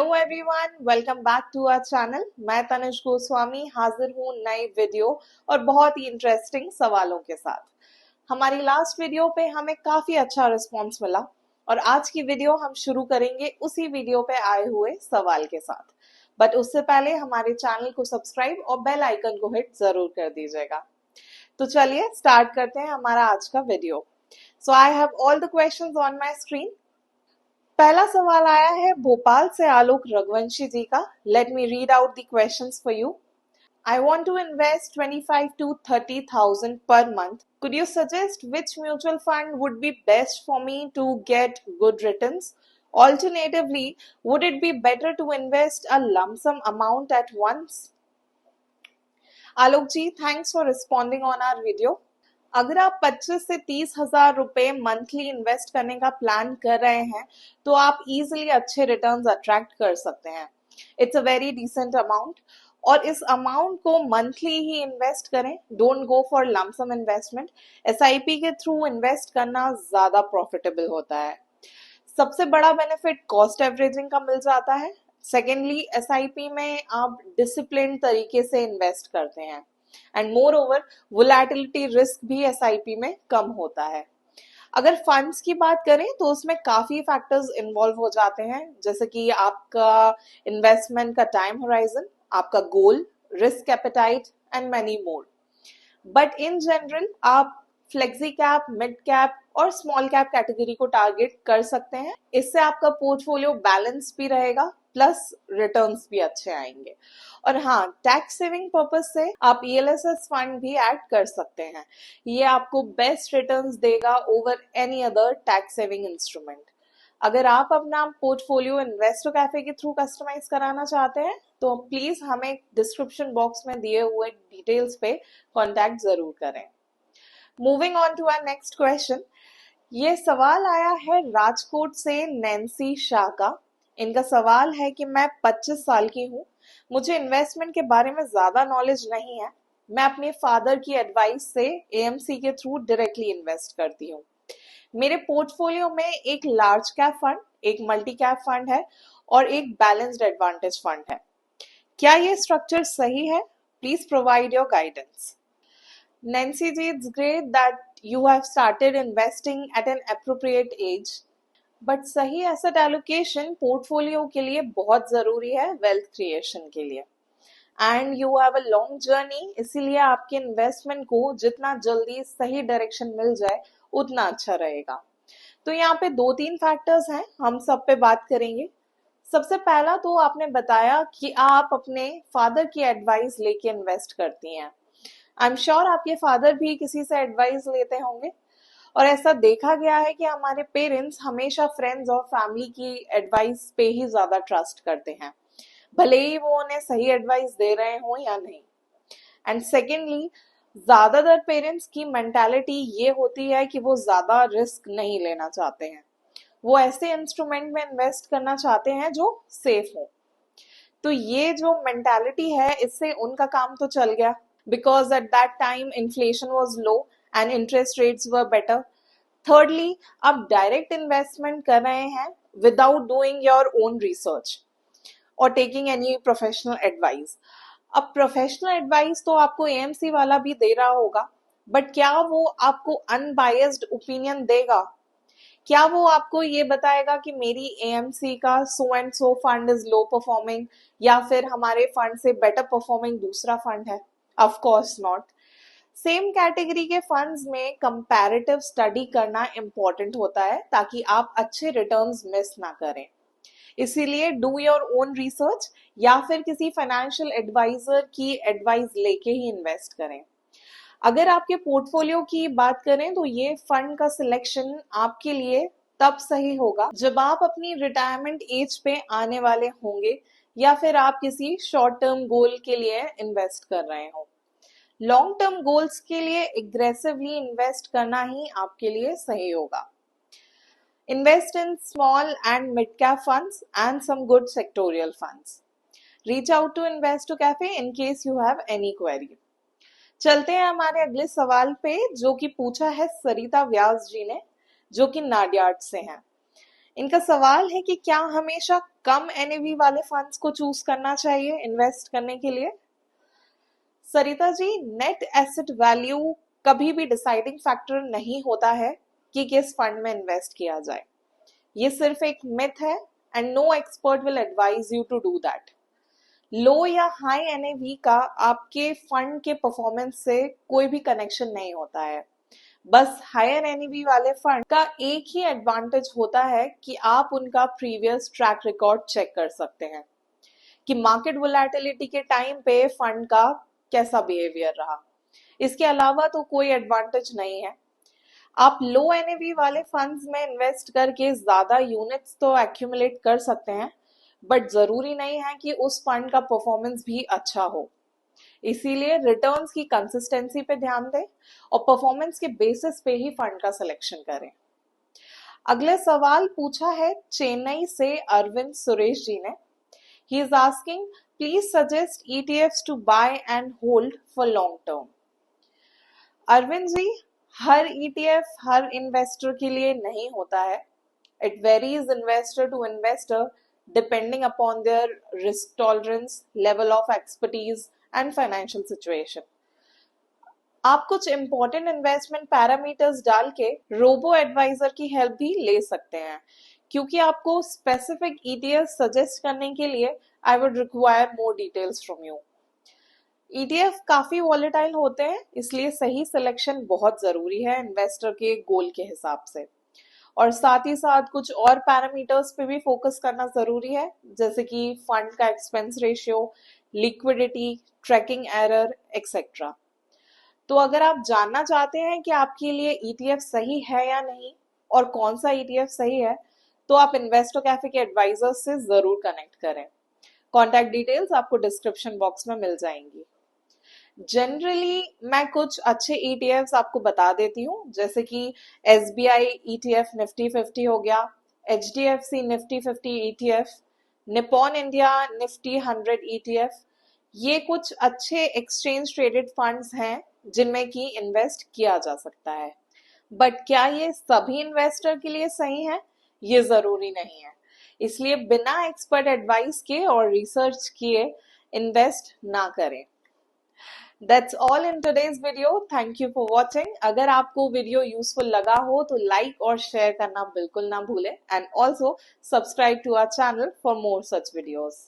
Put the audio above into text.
Hello everyone, welcome back to our channel. मैं तनुज गोस्वामी हाजिर हूँ नए वीडियो और बहुत ही इंटरेस्टिंग सवालों के साथ। हमारी लास्ट वीडियो पे हमें काफी अच्छा रिस्पांस मिला और आज की वीडियो हम शुरू करेंगे उसी वीडियो पे आए हुए सवाल के साथ। बट उससे पहले हमारे चैनल को सब्सक्राइब और बेल आइकन को हिट जरूर कर दीजिएगा। तो चलिए स्टार्ट करते हैं हमारा आज का video. So I have all the questions on my screen. पहला सवाल आया है भोपाल से आलोक रघुवंशी जी का। Let me read out the questions for you. I want to invest 25 to 30,000 per month. Could you suggest which mutual fund would be best for me to get good returns? Alternatively, would it be better to invest a lump sum amount at once? Alok ji, thanks for responding on our video. अगर आप 25 से 30,000 रुपए monthly invest करने का plan कर रहे हैं तो आप इजिली अच्छे रिटर्न्स अट्रैक्ट कर सकते हैं। It's a very decent amount और इस अमाउंट को मंथली ही इन्वेस्ट करें। Don't go for lump sum investment. SIP के थ्रू इन्वेस्ट करना ज्यादा प्रॉफिटेबल होता है। सबसे बड़ा बेनिफिट कॉस्ट एवरेजिंग का मिल जाता है। सेकेंडली, एसआईपी में आप डिसिप्लिन तरीके से इन्वेस्ट करते हैं and more over volatility risk भी एसआईपी में कम होता है। अगर फंड्स की बात करें तो उसमें काफी फैक्टर्स इन्वॉल्व हो जाते हैं, जैसे कि आपका इन्वेस्टमेंट का टाइम होराइजन, आपका goal, risk appetite and many more. But in general आप फ्लेक्सी कैप, मिड कैप और स्मॉल कैप कैटेगरी को टारगेट कर सकते हैं। इससे आपका पोर्टफोलियो बैलेंस भी रहेगा प्लस रिटर्न्स भी अच्छे आएंगे। और हाँ, टैक्स सेविंग पर्पज से आप ईएलएसएस फंड भी ऐड कर सकते हैं। ये आपको बेस्ट रिटर्न्स देगा over any other tax saving instrument. अगर आप अपना पोर्टफोलियो इन्वेस्टर कैफे के थ्रू कस्टमाइज कराना चाहते हैं तो प्लीज हमें डिस्क्रिप्शन बॉक्स में दिए हुए डिटेल्स पे कांटेक्ट जरूर करें। Moving on to our next question. ये सवाल आया है राजकोट से नैन्सी शाह का। इनका सवाल है कि मैं 25 साल की हूँ, मुझे इन्वेस्टमेंट के बारे में ज्यादा नॉलेज नहीं है। मैं अपने फादर की एडवाइस से एएमसी के थ्रू डायरेक्टली इन्वेस्ट करती हूँ। मेरे पोर्टफोलियो में एक लार्ज कैप फंड, एक मल्टी कैप फंड है और एक बैलेंस्ड एडवांटेज फंड है। क्या ये स्ट्रक्चर सही है? Please provide your guidance. Nancy ji, it's great that you have started investing at an appropriate age. But सही एसेट एलोकेशन पोर्टफोलियो के लिए बहुत जरूरी है वेल्थ क्रिएशन के लिए। And you have a long journey, इसीलिए आपके इन्वेस्टमेंट को जितना जल्दी सही डायरेक्शन मिल जाए उतना अच्छा रहेगा। तो यहाँ पे 2-3 फैक्टर्स हैं, हम सब पे बात करेंगे। सबसे पहला तो आपने बताया कि आप अपने फादर की एडवाइस लेके इन्वेस्ट करती हैं। आई एम श्योर आपके फादर भी किसी से एडवाइस लेते होंगे और ऐसा देखा गया है कि हमारे पेरेंट्स हमेशा फ्रेंड्स और फैमिली की एडवाइस पे ही ज्यादा ट्रस्ट करते हैं, भले ही वो उन्हें सही एडवाइस दे रहे हो या नहीं। एंड सेकेंडली, ज्यादातर पेरेंट्स की मेंटालिटी ये होती है कि वो ज्यादा रिस्क नहीं लेना चाहते हैं, वो ऐसे इंस्ट्रूमेंट में इन्वेस्ट करना चाहते हैं जो सेफ हो। तो ये जो मेंटालिटी है इससे उनका काम तो चल गया, because at that time inflation was low and interest rates were better. Thirdly, आप डायरेक्ट इन्वेस्टमेंट कर रहे हैं without doing your own research और टेकिंग एनी प्रोफेशनल एडवाइस। अब प्रोफेशनल एडवाइस तो आपको एएमसी वाला भी दे रहा होगा, बट क्या वो आपको अनबायस्ड ओपिनियन देगा? क्या वो आपको ये बताएगा कि मेरी एएमसी का so and so fund is low performing या फिर हमारे फंड से बेटर परफॉर्मिंग दूसरा फंड है? Of course not. Same category के फंड्स में कंपैरेटिव स्टडी करना इंपॉर्टेंट होता है ताकि आप अच्छे रिटर्न्स मिस ना करें। इसीलिए डू योर ओन रिसर्च या फिर किसी फाइनेंशियल एडवाइजर की एडवाइस लेके ही इन्वेस्ट करें। अगर आपके पोर्टफोलियो की बात करें तो ये फंड का सिलेक्शन आपके लिए तब सही होगा जब आप अपनी रिटायरमेंट एज पे आने वाले होंगे या फिर आप किसी शॉर्ट टर्म गोल के लिए इन्वेस्ट कर रहे हो। लॉन्ग टर्म गोल्स के लिए एग्रेसिवली इन्वेस्ट करना ही आपके लिए सही होगा। Invest in small and mid cap funds and some good sectoral funds. Reach out to Investor Cafe in case you have any query. चलते हैं हमारे अगले सवाल पे, जो कि पूछा है सरिता व्यास जी ने, जो कि नाडियाड से हैं। इनका सवाल है कि क्या हमेशा कम एनएवी वाले फंड्स को चूज करना चाहिए इन्वेस्ट करने के लिए? Sarita ji, net asset value कभी भी डिसाइडिंग फैक्टर नहीं होता है कि किस फंड में इन्वेस्ट किया जाए। ये सिर्फ एक मिथ है and no expert will advise you to do that. Low या हाई एनएवी का आपके फंड के परफॉर्मेंस से कोई भी कनेक्शन नहीं होता है। बस हायर एनईवी वाले फंड का एक ही एडवांटेज होता है कि आप उनका प्रीवियस ट्रैक रिकॉर्ड चेक कर सकते हैं कि मार्केट वोलेटिलिटी के टाइम पे फंड का कैसा बिहेवियर रहा। इसके अलावा तो कोई एडवांटेज नहीं है। आप लो एनएवी वाले फंड्स में इन्वेस्ट करके ज्यादा यूनिट्स तो एक्यूमुलेट कर सकते हैं, बट जरूरी नहीं है कि उस फंड का परफॉर्मेंस भी अच्छा हो। इसीलिए रिटर्न्स की कंसिस्टेंसी पे ध्यान दें और परफॉर्मेंस के बेसिस पे ही फंड का सिलेक्शन करें। अगले सवाल पूछा है चेन्नई से अरविंद सुरेश जी ने। He is asking, please suggest ETFs to buy and hold for long term. Arvind ji, हर ईटीएफ हर इन्वेस्टर के लिए नहीं होता है। It varies investor to investor depending upon their risk tolerance, level of expertise and financial situation. आप कुछ important investment parameters डाल के रोबो एडवाइजर की हेल्प भी ले सकते हैं, क्योंकि आपको स्पेसिफिक ईटीएफ सजेस्ट करने के लिए I would require more details from you. ETF काफी वॉलेटाइल होते हैं, इसलिए सही सिलेक्शन बहुत जरूरी है इन्वेस्टर के गोल के हिसाब से। और साथ ही साथ कुछ और पैरामीटर्स पे भी फोकस करना जरूरी है, जैसे कि फंड का expense ratio, liquidity, tracking error etcetera. तो अगर आप जानना चाहते हैं कि आपके लिए ईटीएफ सही है या नहीं और कौन सा ईटीएफ सही है, तो आप इन्वेस्टर कैफे के एडवाइजर्स से जरूर कनेक्ट करें। कॉन्टैक्ट डिटेल्स आपको डिस्क्रिप्शन बॉक्स में मिल जाएंगी। जनरली मैं कुछ अच्छे ईटीएफ्स आपको बता देती हूँ, जैसे कि एसबीआई ईटीएफ निफ्टी 50 हो गया, HDFC Nifty 50 ETF, Nippon India Nifty 100 ETF. ये कुछ अच्छे एक्सचेंज ट्रेडेड फंड्स हैं जिनमें कि इन्वेस्ट किया जा सकता है। बट क्या ये सभी इन्वेस्टर के लिए सही है? ये जरूरी नहीं है। इसलिए बिना एक्सपर्ट एडवाइस के और रिसर्च किए इन्वेस्ट ना करें। That's all in today's video. Thank you for watching. अगर आपको वीडियो यूजफुल लगा हो तो लाइक और शेयर करना बिल्कुल ना भूलें, and also subscribe to our channel for more such videos.